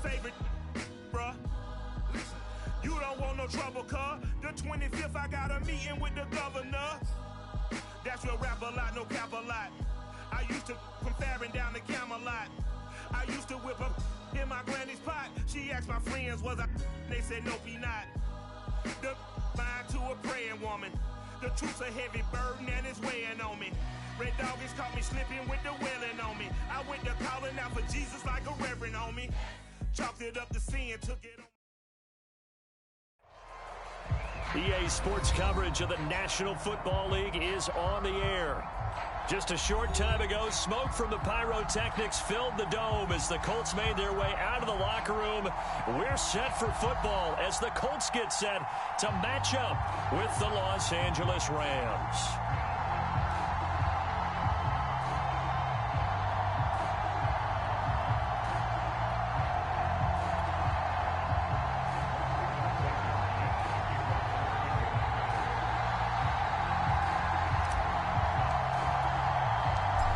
favorite, bruh. You don't want no trouble, cuz. The 25th, I got a meeting with the governor. That's real rap a lot, no cap a lot. I used to from Farron down to Camelot. I used to whip up in my granny's pot. She asked my friends, was I? They said, nope, he not. The line to a praying woman. The truth's a heavy burden and it's weighing on me. Red doggies caught me slipping with the wailing on me. I went to calling out for Jesus like a reverend on me. Chalked it up to sin, took it on. EA Sports coverage of the National Football League is on the air. Just a short time ago, smoke from the pyrotechnics filled the dome as the Colts made their way out of the locker room. We're set for football as the Colts get set to match up with the Los Angeles Rams.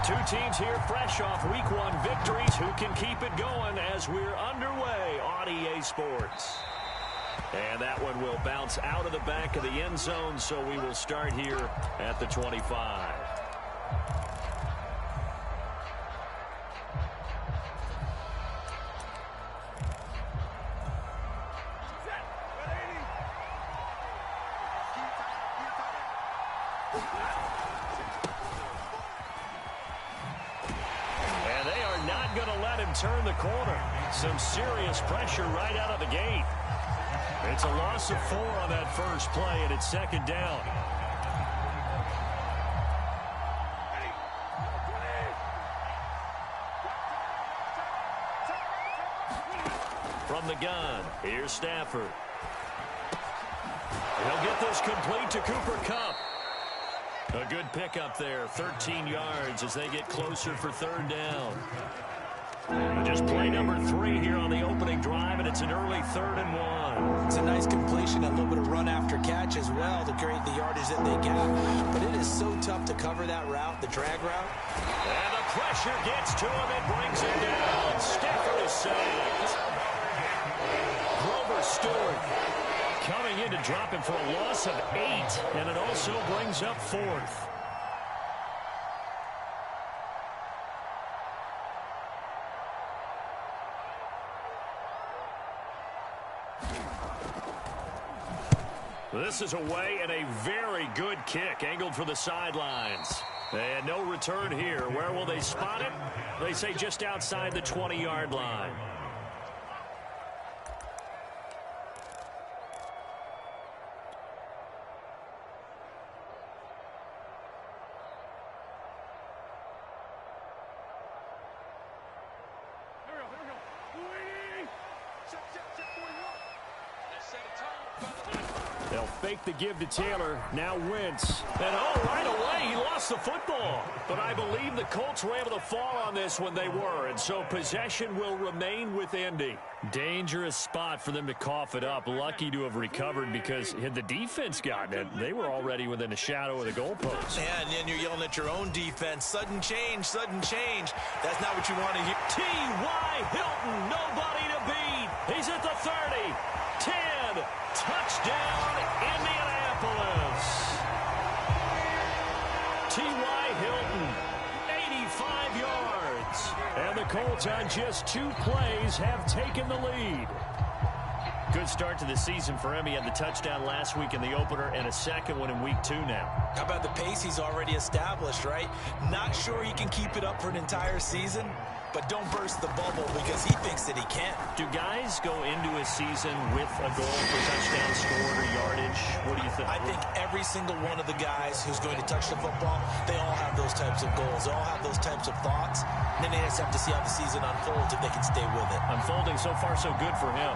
Two teams here fresh off Week 1 victories who can keep it going as we're underway on EA Sports. And that one will bounce out of the back of the end zone, so we will start here at the 25. Turn the corner. Some serious pressure right out of the gate. It's a loss of 4 on that first play, and it's second down. From the gun, here's Stafford. He'll get this complete to Cooper Kupp. A good pickup there, 13 yards as they get closer for third down. Just play number 3 here on the opening drive, and it's an early 3rd and 1. It's a nice completion, a little bit of run after catch as well to create the yardage that they got. But it is so tough to cover that route, the drag route. And the pressure gets to him. It brings him down. Stafford is sacked. Grover Stewart coming in to drop him for a loss of 8, and it also brings up 4th. This is away and a very good kick angled for the sidelines. And no return here. Where will they spot it? They say just outside the 20-yard line. They'll fake the give to Taylor. Now Wentz. And right away, he lost the football. But I believe the Colts were able to fall on this when they were. And so possession will remain with Indy. Dangerous spot for them to cough it up. Lucky to have recovered because had the defense gotten it, they were already within a shadow of the goalpost. Yeah, and then you're yelling at your own defense. Sudden change, sudden change. That's not what you want to hear. T.Y. Hilton, nobody to beat. He's at the 30, 10, touchdown, Indianapolis. T.Y. Hilton, 85 yards. And the Colts on just 2 plays have taken the lead. Good start to the season for him. He had the touchdown last week in the opener and a second one in week 2 now. How about the pace he's already established, right? Not sure he can keep it up for an entire season, but don't burst the bubble because he thinks that he can. Do guys go into a season with a goal for touchdown scored or yardage? What do you think? I think every single one of the guys who's going to touch the football, they all have those types of goals. They all have those types of thoughts. And then they just have to see how the season unfolds if they can stay with it. Unfolding so far so good for him.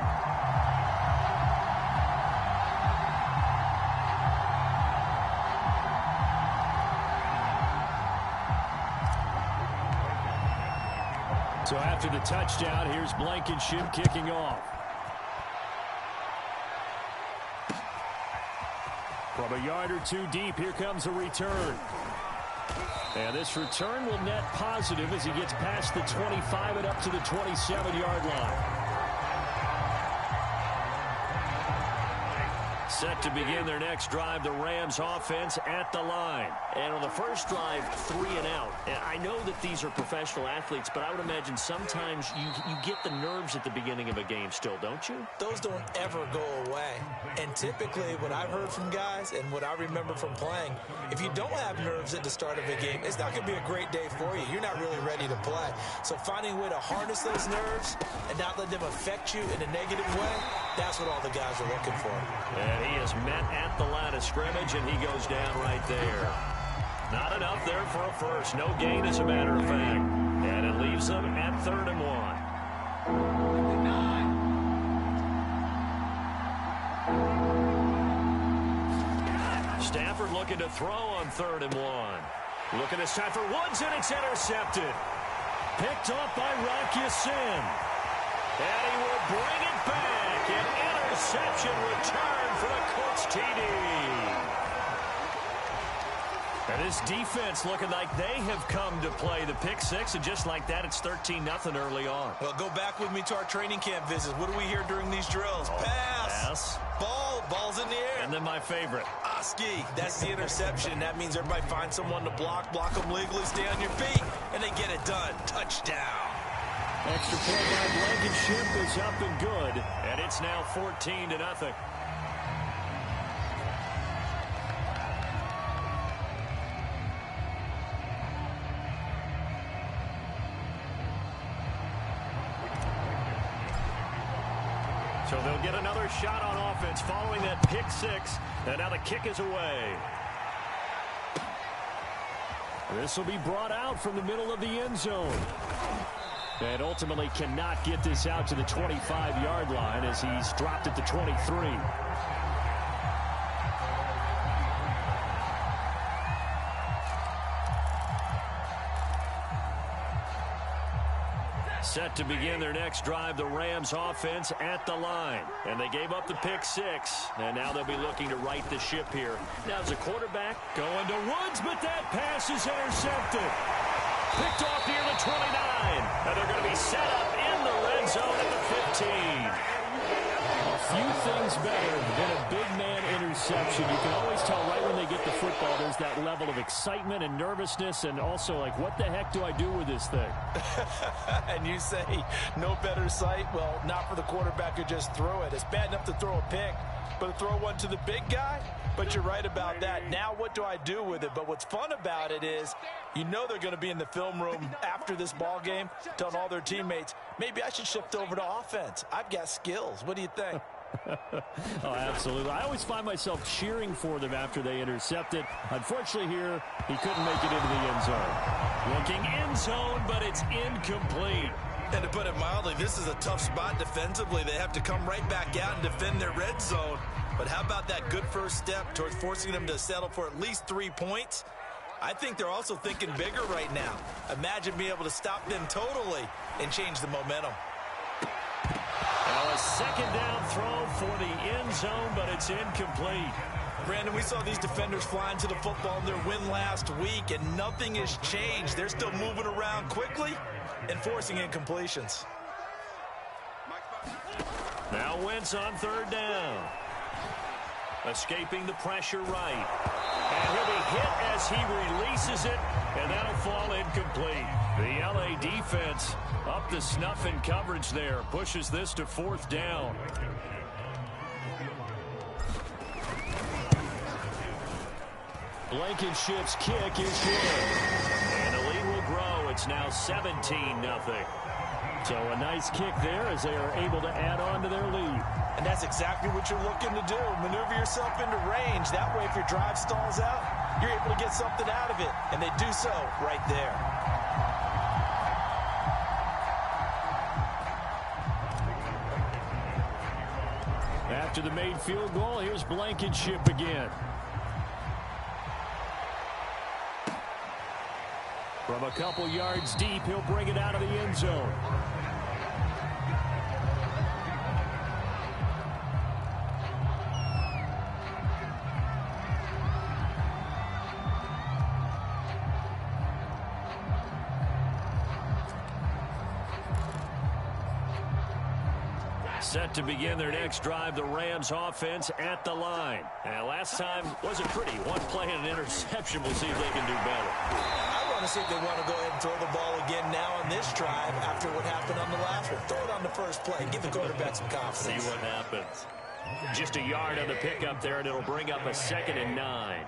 So after the touchdown, here's Blankenship kicking off. From a yard or 2 deep, here comes a return. And this return will net positive as he gets past the 25 and up to the 27-yard line. Set to begin their next drive, the Rams offense at the line. And on the first drive, 3 and out. And I know that these are professional athletes, but I would imagine sometimes you get the nerves at the beginning of a game still, don't you? Those don't ever go away. And typically, what I've heard from guys and what I remember from playing, if you don't have nerves at the start of a game, it's not going to be a great day for you. You're not really ready to play. So finding a way to harness those nerves and not let them affect you in a negative way, that's what all the guys are looking for. And he is met at the line of scrimmage, and he goes down right there. Not enough there for a first. No gain, as a matter of fact. And it leaves them at 3rd and 1. Stafford looking to throw on 3rd and 1. Looking this time for Woods, and it's intercepted. Picked off by Rocky Sin. And he will bring it back. An interception return for the Colts TD. And this defense looking like they have come to play the pick six, and just like that, it's 13-0 early on. Well, go back with me to our training camp visits. What do we hear during these drills? Pass. Ball's in the air. And then my favorite. Oski, that's the interception. That means everybody finds someone to block them legally, stay on your feet, and they get it done. Touchdown. Extra point by Blankenship is up and good, and it's now 14-0. So they'll get another shot on offense following that pick six, and now the kick is away. This will be brought out from the middle of the end zone. And ultimately cannot get this out to the 25-yard line as he's dropped at the 23. Set to begin their next drive, the Rams offense at the line. And they gave up the pick six, and now they'll be looking to right the ship here. Now as a quarterback going to Woods, but that pass is intercepted. Picked off near the 29, and they're going to be set up in the red zone at the 15. A few things better than a big man interception. You can always tell right when they get the football, there's that level of excitement and nervousness, and also like, what the heck do I do with this thing? And you say no better sight? Well, not for the quarterback who just threw it. It's bad enough to throw a pick, but to throw one to the big guy? But you're right about that. Now what do I do with it? But what's fun about it is, you know they're going to be in the film room after this ball game telling all their teammates, maybe I should shift over to offense. I've got skills. What do you think? Oh, absolutely. I always find myself cheering for them after they intercept it. Unfortunately here, he couldn't make it into the end zone. Looking end zone, but it's incomplete. And to put it mildly, this is a tough spot defensively. They have to come right back out and defend their red zone. But how about that good first step towards forcing them to settle for at least 3 points? I think they're also thinking bigger right now. Imagine being able to stop them totally and change the momentum. Now a second down throw for the end zone, but it's incomplete. Brandon, we saw these defenders flying to the football in their win last week, and nothing has changed. They're still moving around quickly and forcing incompletions. Now Wentz on 3rd down. Escaping the pressure right. And he'll be hit as he releases it, and that'll fall incomplete. The LA defense up to snuff in coverage there. Pushes this to 4th down. Blankenship's kick is good. And the lead will grow. It's now 17-0. So a nice kick there as they are able to add on to their lead. And that's exactly what you're looking to do. Maneuver yourself into range. That way, if your drive stalls out, you're able to get something out of it. And they do so right there. After the made field goal, here's Blankenship again. From a couple yards deep, he'll bring it out of the end zone. Set to begin their next drive, the Rams offense at the line. And last time wasn't pretty. One play and an interception. We'll see if they can do better. I want to see if they want to go ahead and throw the ball again now on this drive after what happened on the last one. Throw it on the first play. Give the quarterback some confidence. See what happens. Just a yard on the pickup there, and it'll bring up a 2nd and 9.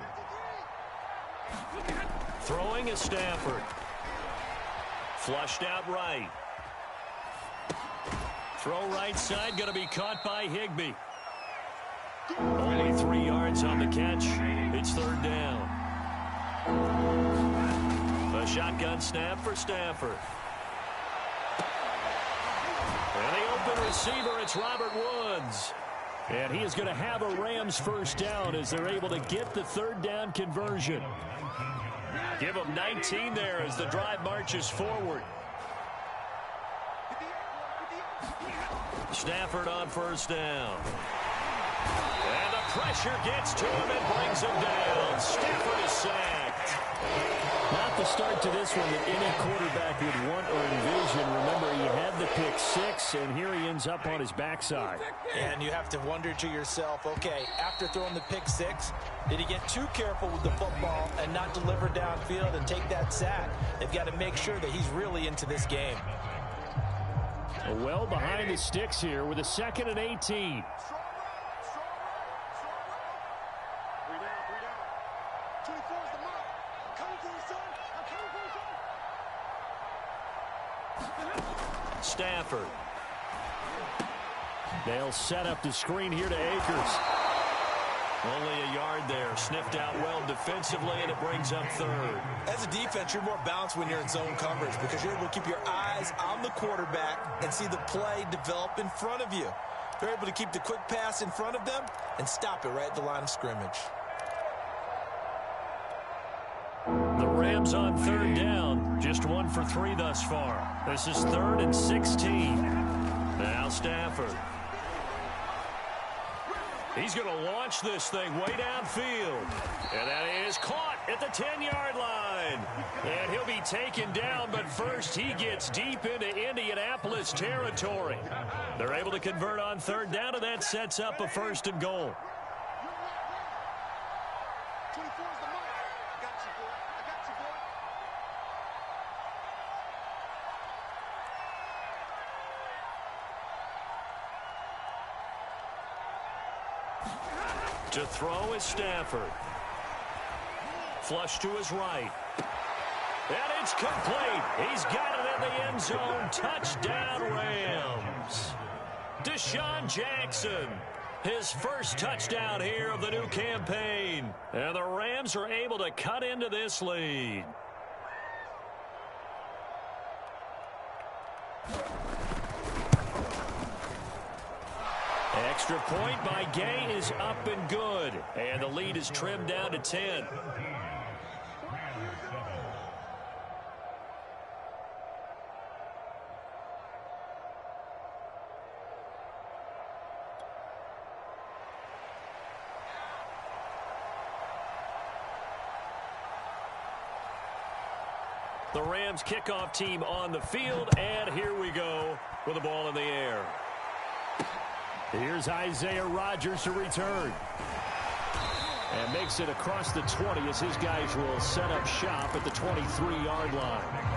Throwing is Stafford. Flushed out right. Throw right side, going to be caught by Higbee. Only 3 yards on the catch. It's 3rd down. A shotgun snap for Stafford. And the open receiver, it's Robert Woods. And he is going to have a Rams first down as they're able to get the 3rd down conversion. Give them 19 there as the drive marches forward. Stafford on first down. And the pressure gets to him and brings him down. Stafford is sacked. Not the start to this one that any quarterback would want or envision. Remember, he had the pick 6, and here he ends up on his backside. And you have to wonder to yourself, okay, after throwing the pick 6, did he get too careful with the football and not deliver downfield and take that sack? They've got to make sure that he's really into this game. Well behind the sticks here with a 2nd and 18. Stafford. They'll set up the screen here to Akers. Only a yard there. Sniffed out well defensively, and it brings up 3rd. As a defense, you're more balanced when you're in zone coverage because you're able to keep your eyes on the quarterback and see the play develop in front of you. They're able to keep the quick pass in front of them and stop it right at the line of scrimmage. The Rams on 3rd down. Just 1 for 3 thus far. This is 3rd and 16. Now Stafford. He's going to launch this thing way downfield. And that is caught at the 10-yard line. And he'll be taken down, but first he gets deep into Indianapolis territory. They're able to convert on 3rd down, and that sets up a 1st and goal. To throw is Stafford. Flush to his right. And it's complete. He's got it in the end zone. Touchdown, Rams. Deshaun Jackson. His first touchdown here of the new campaign. And the Rams are able to cut into this lead. Extra point by Gay is up and good. And the lead is trimmed down to 10. The Rams kickoff team on the field, and here we go with the ball in the air. Here's Isaiah Rodgers to return. And makes it across the 20 as his guys will set up shop at the 23-yard line.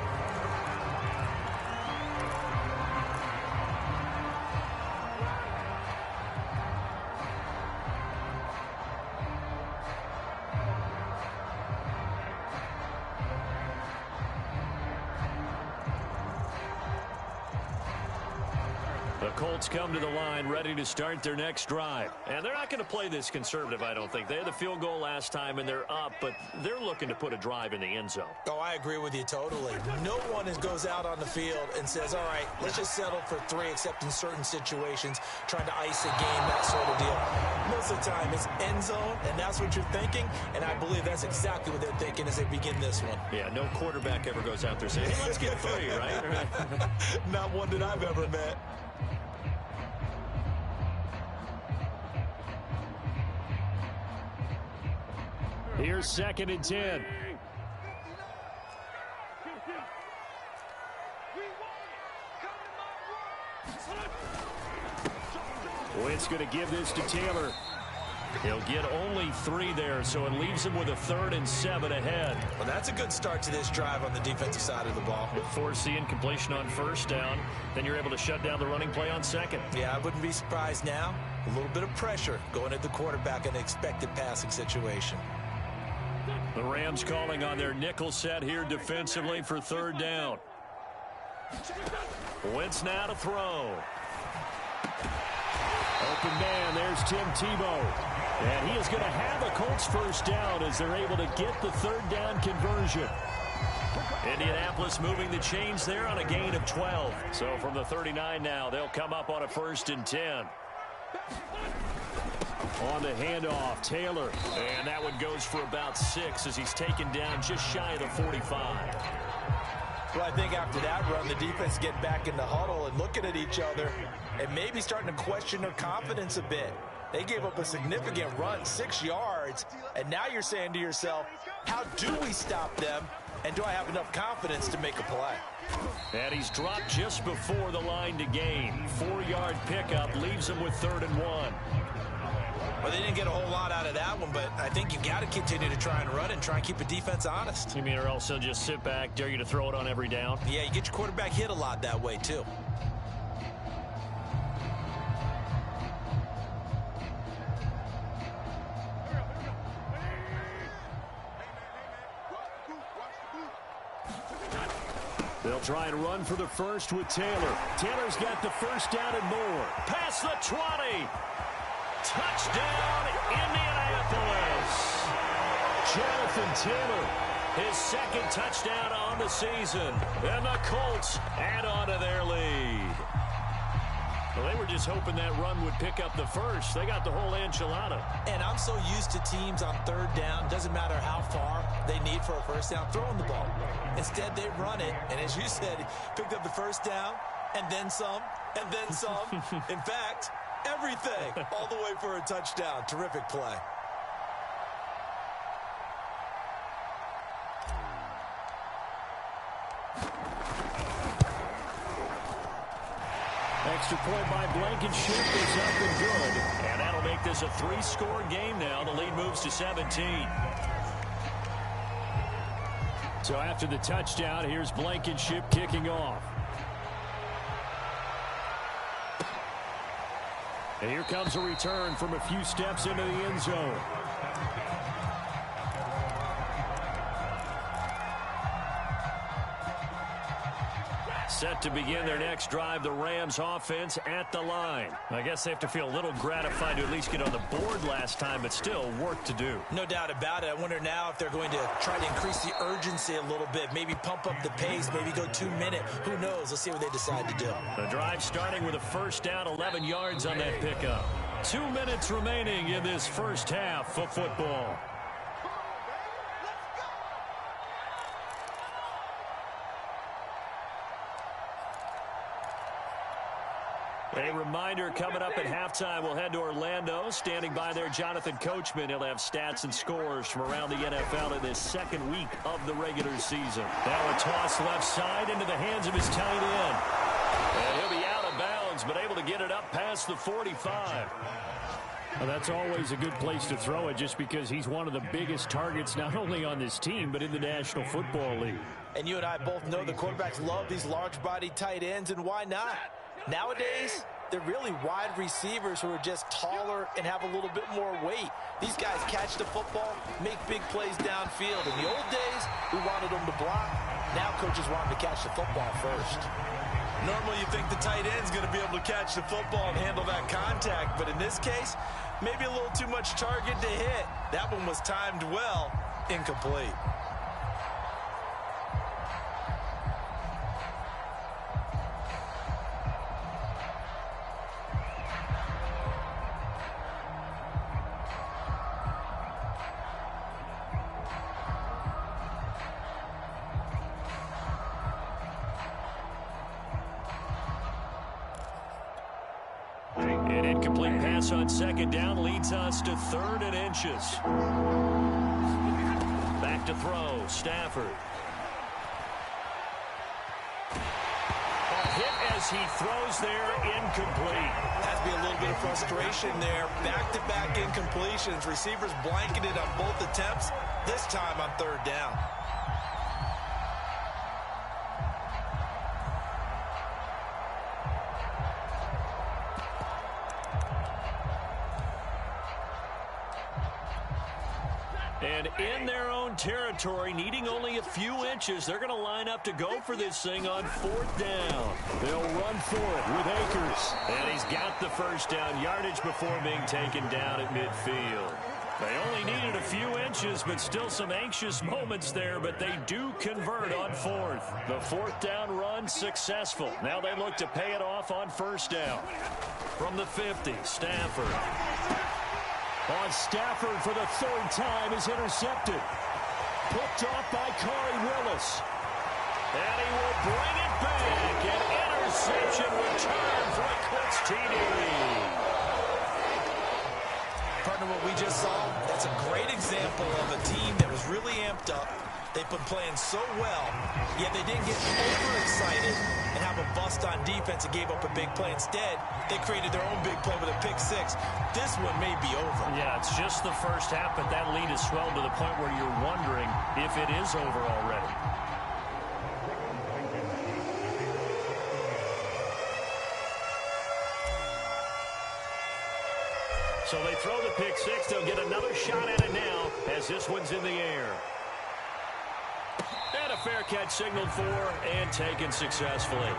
Colts come to the line ready to start their next drive. And they're not going to play this conservative, I don't think. They had the field goal last time, and they're up, but they're looking to put a drive in the end zone. Oh, I agree with you totally. No one goes out on the field and says, all right, let's just settle for 3, except in certain situations, trying to ice a game, that sort of deal. Most of the time, it's end zone, and that's what you're thinking, and I believe that's exactly what they're thinking as they begin this one. Yeah, no quarterback ever goes out there saying, hey, let's get 3, right? Not one that I've ever met. Here's 2nd and 10. Wentz going to give this to Taylor. He'll get only 3 there, so it leaves him with a 3rd and 7 ahead. Well, that's a good start to this drive on the defensive side of the ball. With force incompletion on 1st down, then you're able to shut down the running play on 2nd. Yeah, I wouldn't be surprised now. A little bit of pressure going at the quarterback in an expected passing situation. The Rams calling on their nickel set here defensively for 3rd down. Wentz now to throw. Open man, there's Tim Tebow. And he is going to have a Colts 1st down as they're able to get the 3rd down conversion. Indianapolis moving the chains there on a gain of 12. So from the 39 now, they'll come up on a 1st and 10. On the handoff, Taylor. And that one goes for about 6 as he's taken down just shy of the 45. Well, I think after that run, the defense get back in the huddle and looking at each other and maybe starting to question their confidence a bit. They gave up a significant run, 6 yards, and now you're saying to yourself, how do we stop them, and do I have enough confidence to make a play? And he's dropped just before the line to gain. 4-yard pickup leaves him with 3rd and 1. Well, they didn't get a whole lot out of that one, but I think you got to continue to try and run and try and keep the defense honest. You mean or else they'll just sit back, dare you to throw it on every down? Yeah, you get your quarterback hit a lot that way, too. They'll try and run for the 1st with Taylor. Taylor's got the 1st down and more. Past the 20. Touchdown, Indianapolis. Jonathan Taylor. His 2nd touchdown on the season. And the Colts add on to their lead. Well, they were just hoping that run would pick up the 1st. They got the whole enchilada. And I'm so used to teams on 3rd down, doesn't matter how far they need for a 1st down, throwing the ball. Instead, they run it, and as you said, picked up the 1st down, and then some, and then some. In fact, everything, all the way for a touchdown. Terrific play. Extra point by Blankenship is up and good. And that'll make this a 3-score game now. The lead moves to 17. So after the touchdown, here's Blankenship kicking off. And here comes a return from a few steps into the end zone. Set to begin their next drive, the Rams offense at the line. I guess they have to feel a little gratified to at least get on the board last time, but still work to do. No doubt about it. I wonder now if they're going to try to increase the urgency a little bit, maybe pump up the pace, maybe go 2-minute. Who knows? Let's see what they decide to do. The drive starting with a 1st down, 11 yards on that pickup. 2 minutes remaining in this 1st half of football. A reminder coming up at halftime, we'll head to Orlando. Standing by there, Jonathan Coachman. He'll have stats and scores from around the NFL in this 2nd week of the regular season. Now a toss left side into the hands of his tight end. And he'll be out of bounds, but able to get it up past the 45. Well, that's always a good place to throw it just because he's one of the biggest targets not only on this team but in the National Football League. And you and I both know the quarterbacks love these large-bodied tight ends, and why not? Nowadays, they're really wide receivers who are just taller and have a little bit more weight. These guys catch the football, make big plays downfield. In the old days, we wanted them to block. Now coaches want them to catch the football first. Normally, you think the tight end's going to be able to catch the football and handle that contact. But in this case, maybe a little too much target to hit. That one was timed well, incomplete. An incomplete pass on 2nd down leads us to 3rd and inches. Back to throw, Stafford. A hit as he throws there, incomplete. That's to be a little bit of frustration there. Back-to-back incompletions. Receivers blanketed on both attempts, this time on third down. And in their own territory, needing only a few inches, they're going to line up to go for this thing on fourth down. They'll run for it with Akers. And he's got the first down yardage before being taken down at midfield. They only needed a few inches, but still some anxious moments there, but they do convert on fourth. The fourth down run successful. Now they look to pay it off on first down. From the 50, Stafford. Stafford for the third time is intercepted. Picked off by Corey Willis. And he will bring it back. An interception return for a Colts TD. Partner, what we just saw, that's a great example of a team that was really amped up. They've been playing so well, yet they didn't get overexcited and have a bust on defense and gave up a big play. Instead, they created their own big play with a pick six. This one may be over. Yeah, it's just the first half, but that lead has swelled to the point where you're wondering if it is over already. So they throw the pick six. They'll get another shot at it now as this one's in the air. And a fair catch signaled for and taken successfully.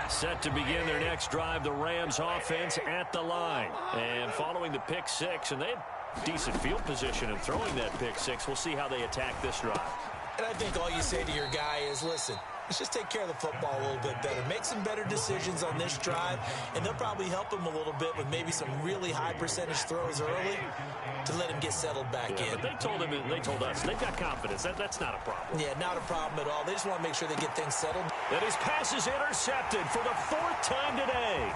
Set to begin their next drive, the Rams offense at the line. And following the pick six, and they had decent field position in throwing that pick six. We'll see how they attack this drive. And I think all you say to your guy is, listen, let's just take care of the football a little bit better. Make some better decisions on this drive, and they'll probably help him a little bit with maybe some really high percentage throws early to let him get settled back in. But they told us, they've got confidence. That's not a problem. Yeah, not a problem at all. They just want to make sure they get things settled. And his pass is intercepted for the fourth time today.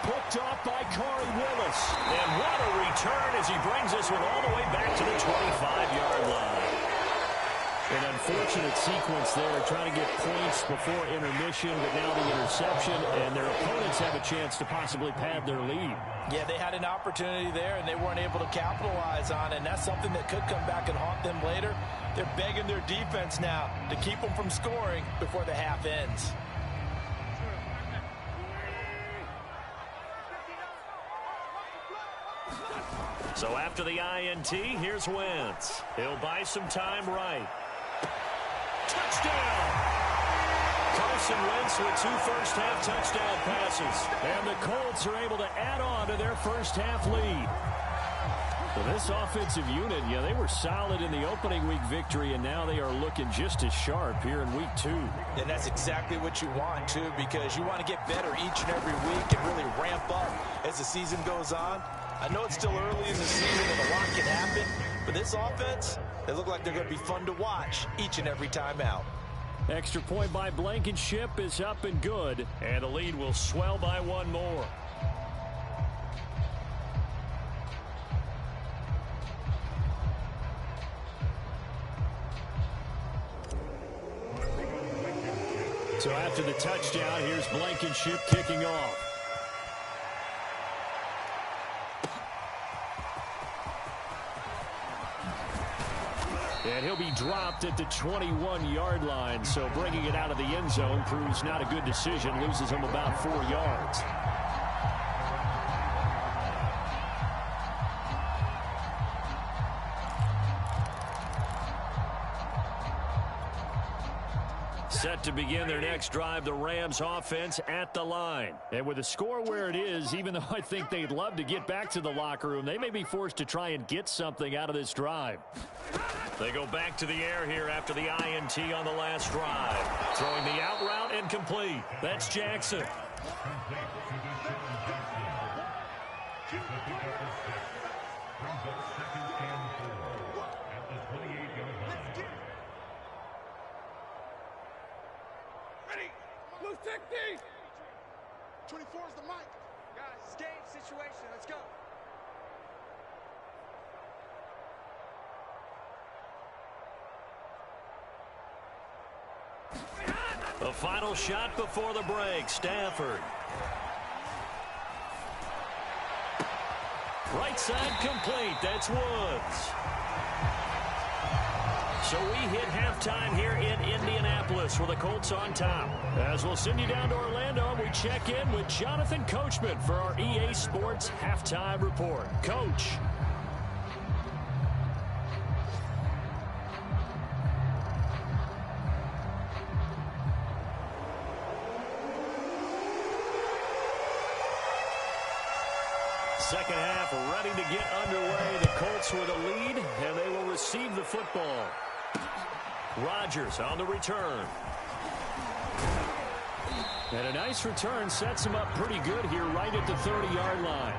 Picked off by Corey Willis. And what a return as he brings this one all the way back to the 25-yard line. An unfortunate sequence there, trying to get points before intermission, but now the interception, and their opponents have a chance to possibly pad their lead. Yeah, they had an opportunity there, and they weren't able to capitalize on it, and that's something that could come back and haunt them later. They're begging their defense now to keep them from scoring before the half ends. So after the INT, here's Wentz. He'll buy some time right. Touchdown! Carson Wentz with 2 first-half touchdown passes. And the Colts are able to add on to their first-half lead. So this offensive unit, yeah, they were solid in the opening week victory, and now they are looking just as sharp here in week 2. And that's exactly what you want, too, because you want to get better each and every week and really ramp up as the season goes on. I know it's still early in the season and a lot can happen, but this offense, they look like they're going to be fun to watch each and every time out. Extra point by Blankenship is up and good, and the lead will swell by 1 more. So after the touchdown, here's Blankenship kicking off. And he'll be dropped at the 21-yard line, so bringing it out of the end zone proves not a good decision, loses him about 4 yards. Set to begin their next drive, the Rams offense at the line. And with the score where it is, even though I think they'd love to get back to the locker room, they may be forced to try and get something out of this drive. They go back to the air here after the INT on the last drive. Throwing the out route incomplete. That's Jackson. Ready? Blue 60. 24 is the mic. Guys, it's game situation. Let's go. The final shot before the break. Stafford. Right side complete. That's Woods. So we hit halftime here in Indianapolis with the Colts on top. As we'll send you down to Orlando, we check in with Jonathan Coachman for our EA Sports Halftime Report. Coach. Second half ready to get underway. The Colts with a lead, and they will receive the football. Rodgers on the return. And a nice return sets him up pretty good here right at the 30-yard line.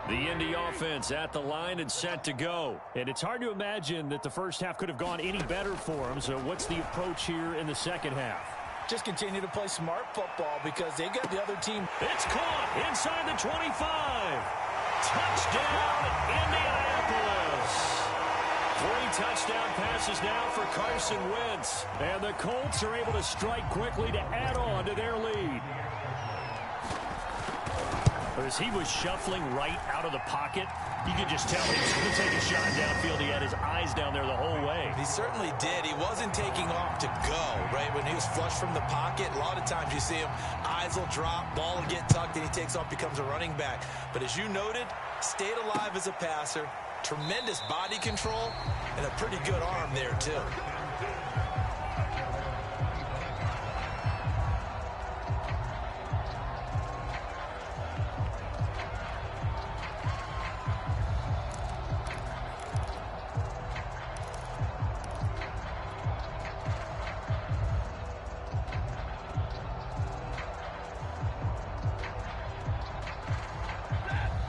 The Indy offense at the line and set to go. And it's hard to imagine that the first half could have gone any better for them. So what's the approach here in the second half? Just continue to play smart football because they got the other team. It's caught inside the 25. Touchdown, Indianapolis. 3 touchdown passes now for Carson Wentz. And the Colts are able to strike quickly to add on to their lead. As he was shuffling right out of the pocket, you could just tell he was going to take a shot downfield. He had his eyes down there the whole way. He certainly did. He wasn't taking off to go, right? When he was flush from the pocket, a lot of times you see him, eyes will drop, ball will get tucked, and he takes off, becomes a running back. But as you noted, stayed alive as a passer, tremendous body control, and a pretty good arm there, too.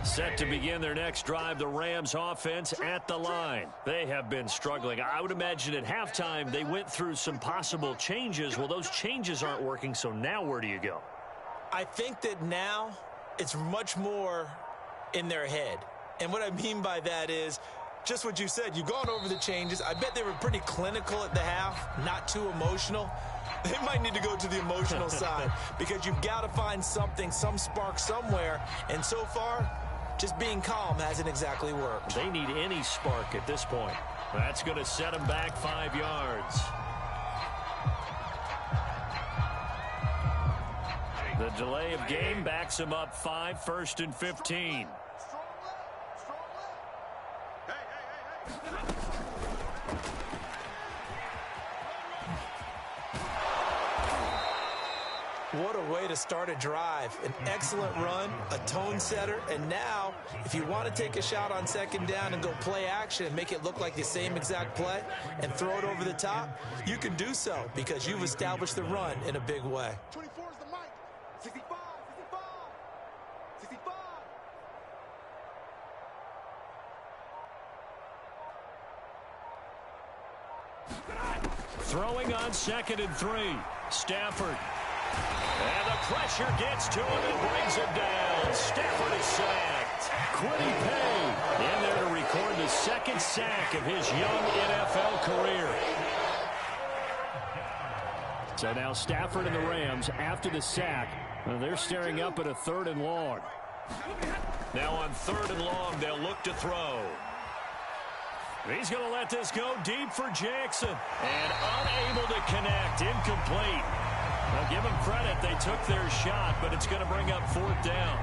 Set to begin their next drive, the Rams offense at the line. They have been struggling. I would imagine at halftime they went through some possible changes. Well, those changes aren't working, so now where do you go? I think that now it's much more in their head. And what I mean by that is just what you said. You've gone over the changes. I bet they were pretty clinical at the half, not too emotional. They might need to go to the emotional side because you've got to find something, some spark somewhere. And so far, just being calm hasn't exactly worked. They need any spark at this point. That's going to set them back 5 yards. The delay of game backs them up 5, 1st and 15. What a way to start a drive. An excellent run, a tone setter, and now if you want to take a shot on second down and go play action and make it look like the same exact play and throw it over the top, you can do so because you've established the run in a big way. 24 is the mic. 65, 65, 65. Throwing on 2nd and 3. Stafford. And the pressure gets to him and brings him down. Stafford is sacked. Quiddy Pay in there to record the 2nd sack of his young NFL career. So now Stafford and the Rams, after the sack, they're staring up at a 3rd and long. Now on 3rd and long, they'll look to throw. He's going to let this go deep for Jackson. And unable to connect. Incomplete. Now, give them credit. They took their shot, but it's going to bring up 4th down.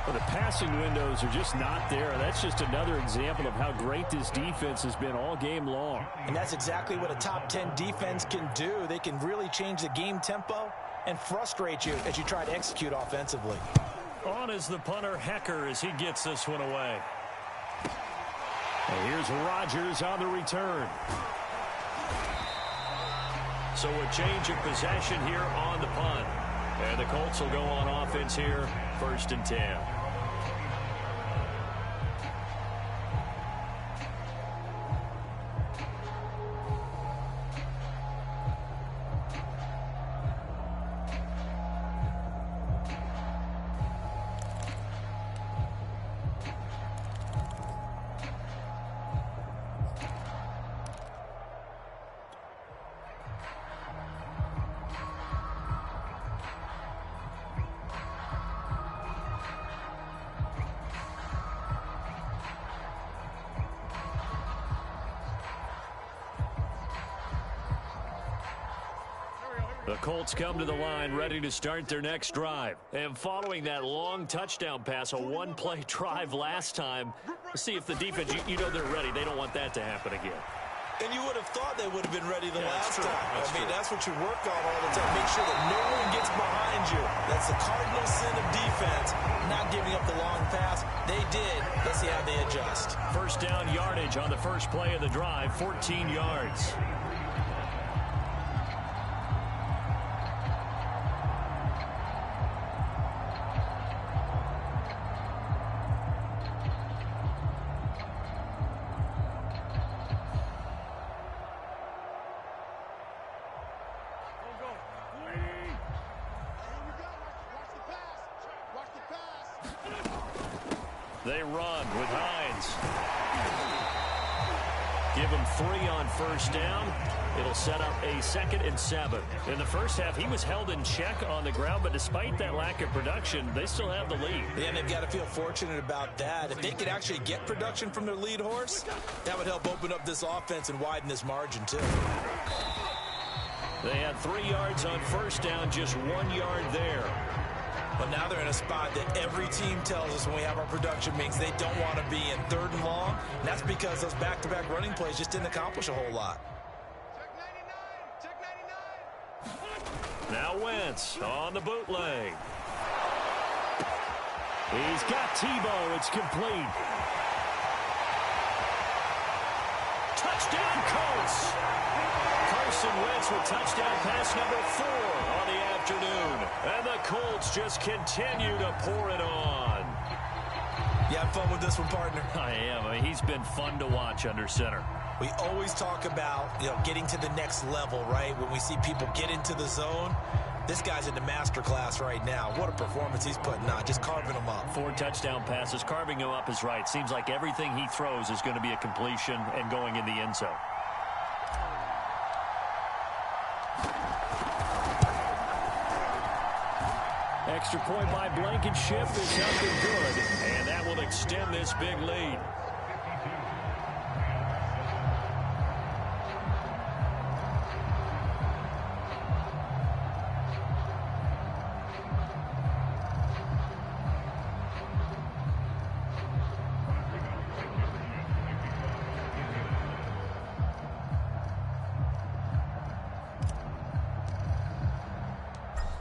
Well, the passing windows are just not there. That's just another example of how great this defense has been all game long. And that's exactly what a top 10 defense can do. They can really change the game tempo and frustrate you as you try to execute offensively. On is the punter, Hecker, as he gets this one away. And here's Rodgers on the return. So a change of possession here on the punt. And the Colts will go on offense here, 1st and 10. The Colts come to the line ready to start their next drive. And following that long touchdown pass, a one-play drive last time, see if the defense, you know they're ready. They don't want that to happen again. And you would have thought they would have been ready the last true. time. That's what you work on all the time. Make sure that no one gets behind you. That's the cardinal sin of defense, not giving up the long pass. They did. Let's see how they adjust. First down yardage on the first play of the drive, 14 yards. They run with Hines. Give him 3 on first down. It'll set up a 2nd and 7. In the first half, he was held in check on the ground, but despite that lack of production, they still have the lead. Yeah, and they've got to feel fortunate about that. If they could actually get production from their lead horse, that would help open up this offense and widen this margin, too. They had 3 yards on first down, just 1 yard there. But now they're in a spot that every team tells us when we have our production meetings they don't want to be in 3rd and long. And that's because those back-to-back running plays just didn't accomplish a whole lot. Check 99. Now Wentz on the bootleg. He's got Tebow. It's complete. Touchdown, Colts. Carson Wentz with touchdown pass number 4 on the afternoon. And the Colts just continue to pour it on. You have fun with this one, partner? I am. I mean, he's been fun to watch under center. We always talk about, getting to the next level, right? When we see people get into the zone, this guy's in the master class right now. What a performance he's putting on, just carving them up. 4 touchdown passes. Carving him up is right. Seems like everything he throws is going to be a completion and going in the end zone. Extra point by Blankenship is up and good, and that will extend this big lead.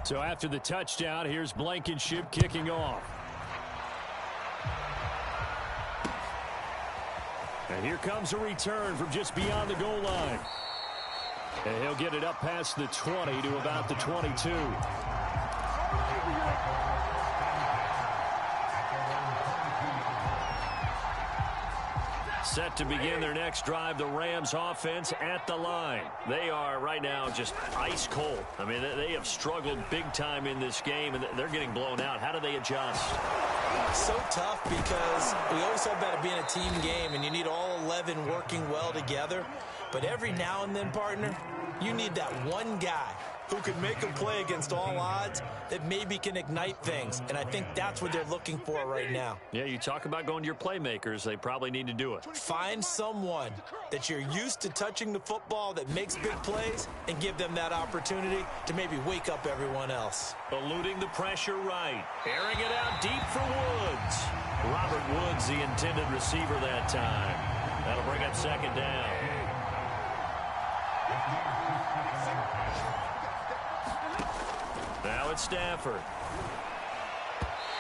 So after the touchdown, here's Blankenship kicking off. And here comes a return from just beyond the goal line. And he'll get it up past the 20 to about the 22. Set to begin their next drive, the Rams offense at the line. They are right now just ice cold. I mean, they have struggled big time in this game, and they're getting blown out. How do they adjust? So tough because we always talk about it being a team game, and you need all 11 working well together. But every now and then, partner, you need that one guy who can make a play against all odds that maybe can ignite things. And I think that's what they're looking for right now. Yeah, you talk about going to your playmakers. They probably need to do it. Find someone that you're used to touching the football that makes big plays and give them that opportunity to maybe wake up everyone else. Eluding the pressure right. Airing it out deep for Woods. Robert Woods, the intended receiver that time. That'll bring up 2nd down. Now it's Stafford.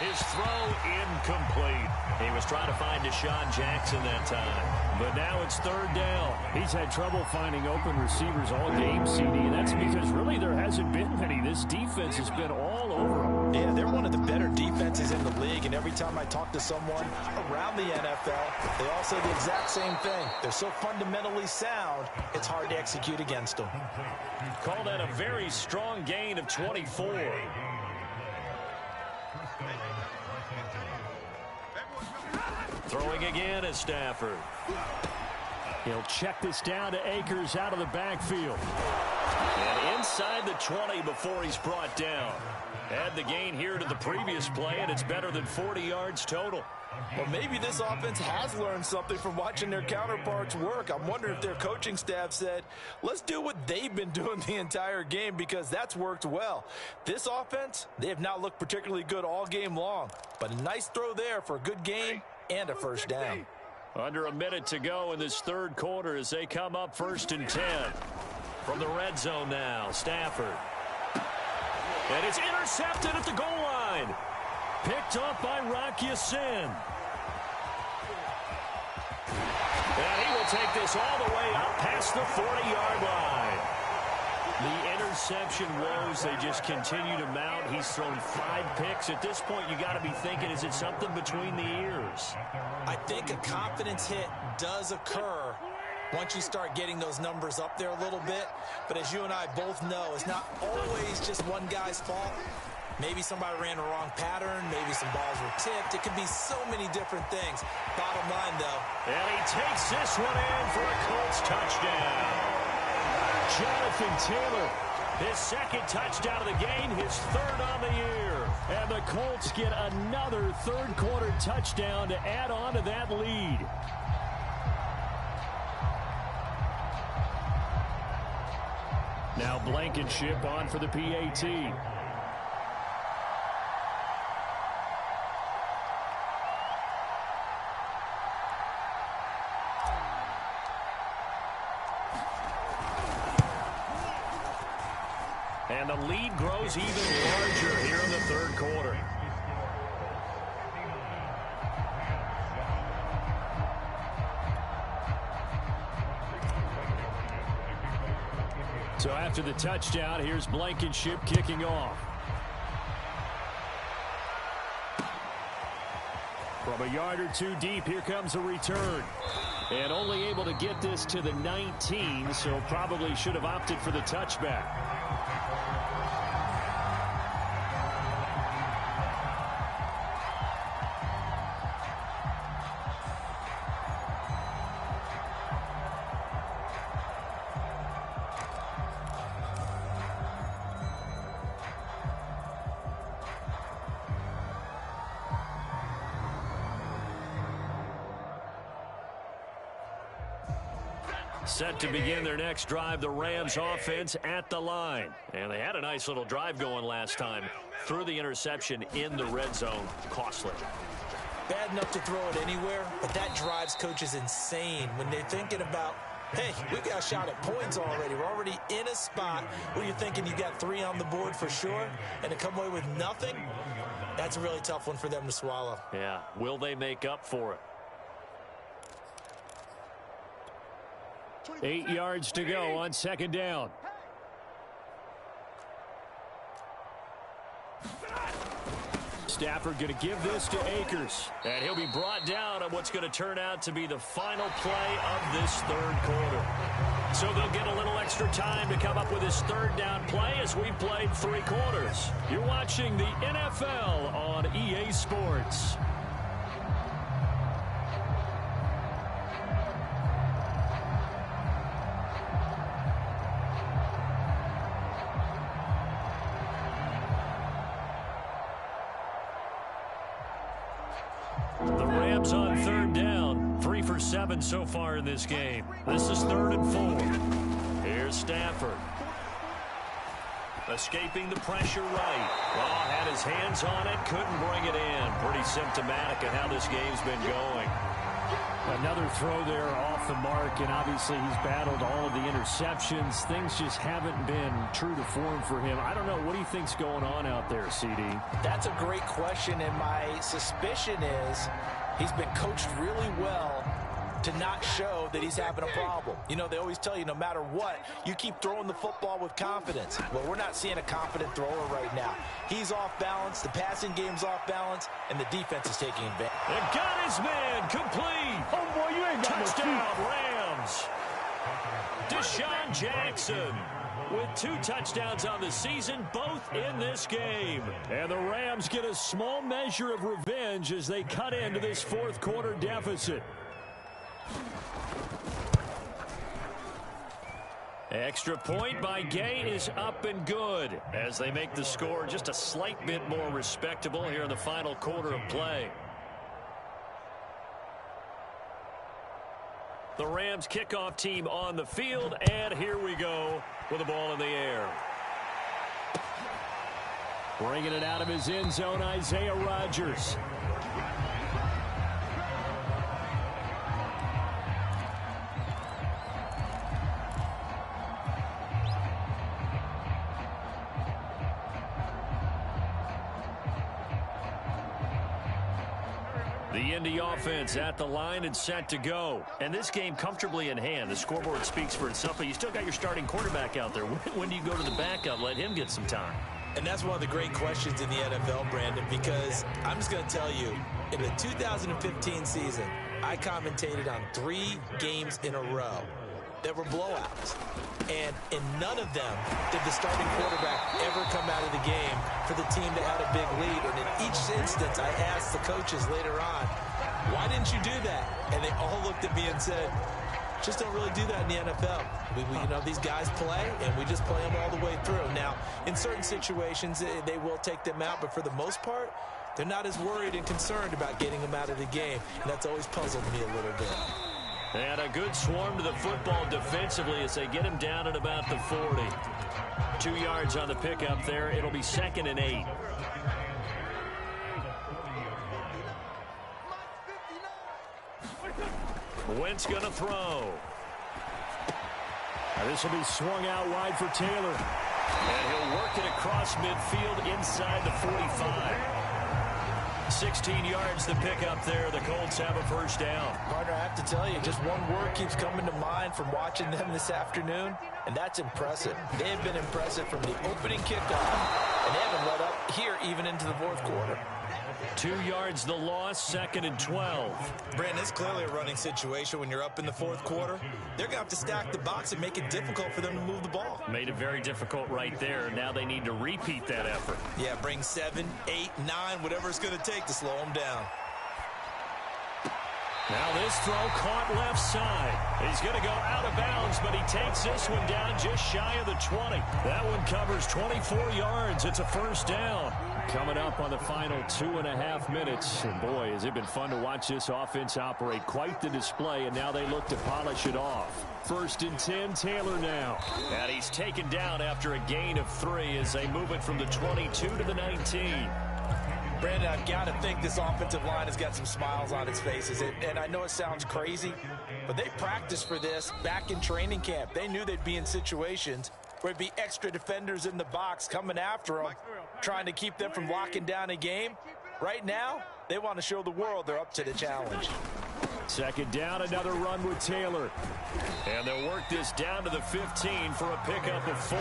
His throw incomplete. He was trying to find Deshaun Jackson that time. But now it's third down. He's had trouble finding open receivers all game, CD, and that's because really there hasn't been many. This defense has been all over him. Yeah, they're one of the better defenses in the league, and every time I talk to someone around the NFL, they all say the exact same thing. They're so fundamentally sound, it's hard to execute against them. Call that a very strong gain of 24. Throwing again is Stafford. He'll check this down to Akers out of the backfield. And inside the 20 before he's brought down. Add the gain here to the previous play, and it's better than 40 yards total. Well, maybe this offense has learned something from watching their counterparts work. I'm wondering if their coaching staff said, let's do what they've been doing the entire game, because that's worked well. This offense, they have not looked particularly good all game long. But a nice throw there for a good game and a first down. Under a minute to go in this third quarter as they come up 1st and 10. From the red zone now, Stafford. And it's intercepted at the goal line. Picked up by Rock Ya-Sin. And he will take this all the way up past the 40-yard line. The interception woes, they just continue to mount. He's thrown 5 picks. At this point, you got to be thinking, is it something between the ears? I think a confidence hit does occur once you start getting those numbers up there a little bit. But as you and I both know, it's not always just one guy's fault. Maybe somebody ran the wrong pattern. Maybe some balls were tipped. It could be so many different things. Bottom line, though. And he takes this one in for a Colts touchdown. Jonathan Taylor, his second touchdown of the game, his third on the year. And the Colts get another third quarter touchdown to add on to that lead. Now Blankenship on for the PAT. And the lead grows even larger here in the third quarter. So after the touchdown, here's Blankenship kicking off. From a yard or two deep, here comes a return. And only able to get this to the 19, so probably should have opted for the touchback. Set to begin their next drive, the Rams offense at the line. And they had a nice little drive going last time. Threw the interception in the red zone. Costly. Bad enough to throw it anywhere, but that drives coaches insane when they're thinking about, hey, we got a shot at points already. We're already in a spot where you're thinking you got 3 on the board for sure, and to come away with nothing, that's a really tough one for them to swallow. Yeah, will they make up for it? 8 yards to go on second down. Stafford going to give this to Akers. And he'll be brought down on what's going to turn out to be the final play of this third quarter. So they'll get a little extra time to come up with his third down play as we've played 3 quarters. You're watching the NFL on EA Sports. The Rams on third down. 3 for 7 so far in this game. This is 3rd and 4. Here's Stafford. Escaping the pressure right. Raw had his hands on it. Couldn't bring it in. Pretty symptomatic of how this game's been going. Another throw there off the mark, and obviously he's battled all of the interceptions. Things just haven't been true to form for him. I don't know. What do you think's going on out there, CD? That's a great question, and my suspicion is he's been coached really well to not show that he's having a problem. You know, they always tell you no matter what, you keep throwing the football with confidence. Well, we're not seeing a confident thrower right now. He's off balance, the passing game's off balance, and the defense is taking advantage. And got his man complete. Oh, boy, you ain't got Touchdown, Rams. Deshaun Jackson with 2 touchdowns on the season, both in this game. And the Rams get a small measure of revenge as they cut into this fourth quarter deficit. Extra point by Gay is up and good as they make the score just a slight bit more respectable here in the final quarter of play. The Rams kickoff team on the field, and here we go with the ball in the air. Bringing it out of his end zone, Isaiah Rodgers. The IND offense at the line and set to go. And this game comfortably in hand. The scoreboard speaks for itself, but you still got your starting quarterback out there. When do you go to the backup? Let him get some time. And that's one of the great questions in the NFL, Brandon, because I'm just going to tell you, in the 2015 season, I commentated on 3 games in a row that were blowouts. And in none of them did the starting quarterback ever come out of the game for the team that had a big lead. And in each instance, I asked the coaches later on, why didn't you do that? And they all looked at me and said, just don't really do that in the NFL. You know, these guys play, and we just play them all the way through. Now, in certain situations, they will take them out, but for the most part, they're not as worried and concerned about getting them out of the game. And that's always puzzled me a little bit. And a good swarm to the football defensively as they get him down at about the 40. 2 yards on the pickup there. It'll be 2nd and 8. Wentz going to throw. This will be swung out wide for Taylor. And he'll work it across midfield inside the 45. 16 yards to pick up there. The Colts have a first down. Partner, I have to tell you, just one word keeps coming to mind from watching them this afternoon, and that's impressive. They have been impressive from the opening kickoff, and they haven't let up here even into the fourth quarter. 2 yards the loss, 2nd and 12. Brandon, it's clearly a running situation when you're up in the fourth quarter. They're going to have to stack the box and make it difficult for them to move the ball. Made it very difficult right there. Now they need to repeat that effort. Yeah, bring 7, 8, 9, whatever it's going to take to slow them down. Now this throw caught left side. He's going to go out of bounds, but he takes this one down just shy of the 20. That one covers 24 yards. It's a first down. Coming up on the final 2.5 minutes. And boy, has it been fun to watch this offense operate. Quite the display, and now they look to polish it off. 1st and 10, Taylor now. And he's taken down after a gain of 3 as they move it from the 22 to the 19. Brandon, I've got to think this offensive line has got some smiles on its faces. And I know it sounds crazy, but they practiced for this back in training camp. They knew they'd be in situations where it'd be extra defenders in the box coming after them, trying to keep them from locking down a game. Right now, they want to show the world they're up to the challenge. 2nd down, another run with Taylor. And they'll work this down to the 15 for a pickup of 4.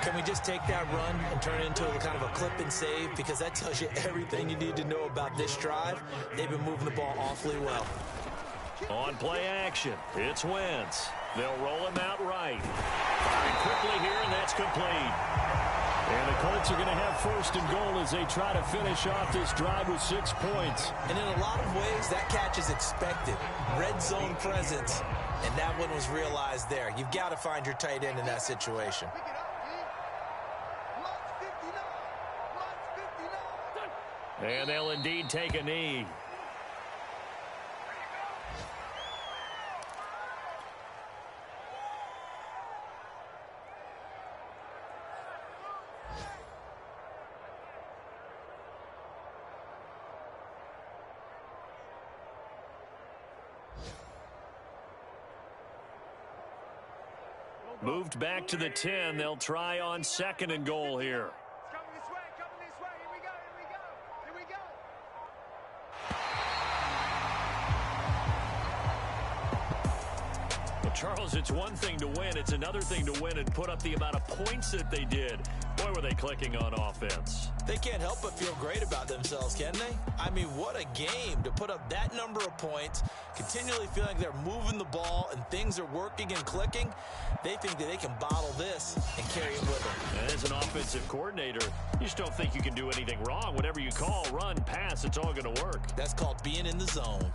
Can we just take that run and turn it into a kind of a clip and save? Because that tells you everything you need to know about this drive. They've been moving the ball awfully well. On play action, it's Wentz. They'll roll him out right. Firing quickly here, and that's complete. And the Colts are going to have 1st and goal as they try to finish off this drive with 6 points. And in a lot of ways, that catch is expected. Red zone presence, and that one was realized there. You've got to find your tight end in that situation. And they'll indeed take a knee. Moved back to the 10. They'll try on 2nd and goal here. It's coming this way, Here we go, here we go, here we go. Well, Charles, it's one thing to win. It's another thing to win and put up the amount of points that they did. Boy, were they clicking on offense. They can't help but feel great about themselves, can they? I mean, what a game to put up that number of points, continually feeling like they're moving the ball and things are working and clicking. They think that they can bottle this and carry it with them. And as an offensive coordinator, you just don't think you can do anything wrong. Whatever you call, run, pass, it's all going to work. That's called being in the zone.